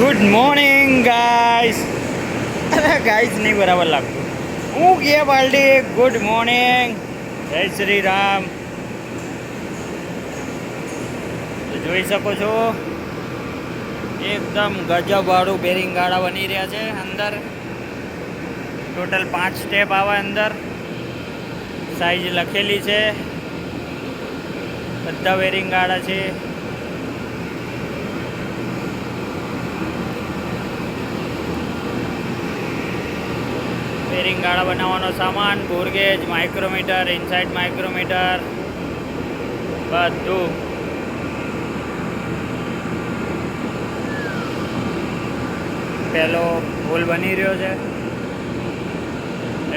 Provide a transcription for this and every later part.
Good morning guys. અરે guys નહીં બરાબર લાગતું. હું કે બાલડી ગુડ મોર્નિંગ, જય શ્રી રામ. તો જોઈ શકો છો એકદમ ગજબવાળું બેરિંગ ગાળા બની રહ્યા છે. અંદર ટોટલ 5 સ્ટેપ આવે. અંદર સાઈઝ લખેલી છે. બધા બેરિંગ ગાળા છે. બેરિંગ ગાળા બનાવવાનો સામાન, બોરગેજ, માઇક્રોમીટર, ઇનસાઇડ માઇક્રોમીટર, બધું. પહેલો હોલ બની રહ્યો છે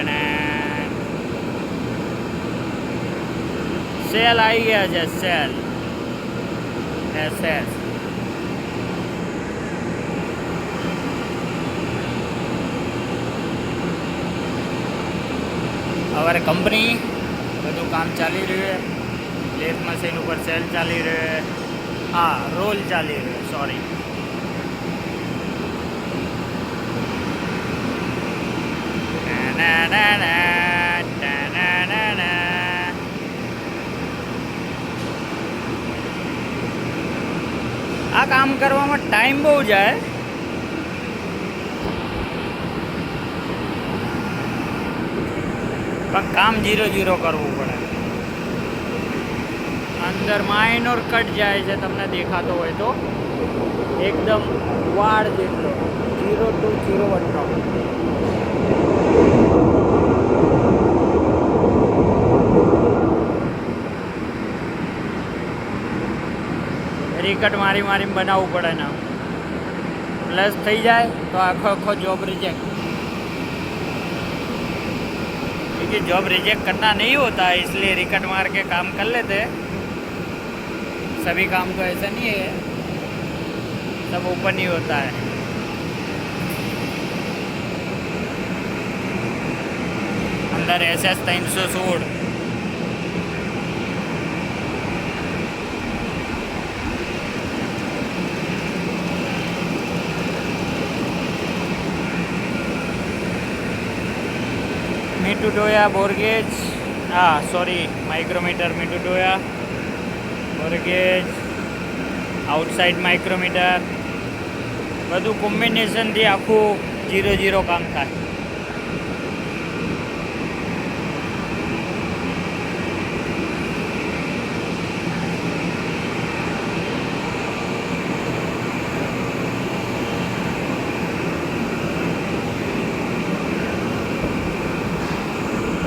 અને સેલ આવી ગયા છે. સેલ SS અમારે કંપની બધું કામ ચાલી રહ્યું છે. લેથ મશીન ઉપર સેલ ચાલી રહ્યો છે. હા, રોલ ચાલી રહ્યો, સોરી. આ કામ કરવામાં ટાઈમ બહુ જાય. પણ કામ 0-0 કરવું પડે. અંદર માઇનોર કટ જાય છે, તમને દેખાતો હોય તો એકદમ વાળ જેટલો 0 to 0 રીકટ મારીને બનાવવું પડે ને. પ્લસ થઈ જાય તો આખો જોબ रिजेक्ट. क्योंकि जॉब रिजेक्ट करना नहीं होता है, इसलिए रिकट मार के काम कर लेते हैं. सभी काम तो ऐसा नहीं है, सब ओपन ही होता है. अंदर SS 316 Mitutoyo bore gauge, sorry micrometer Mitutoyo bore gauge, outside micrometer, બધું કોમ્બિનેશનથી આખું 0-0 કામ થાય.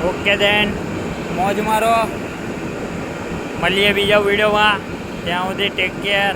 ઓકે દેન, મોજ મારો. મળીએ બીજા વિડીયોમાં. ત્યાં સુધી ટેક કેર.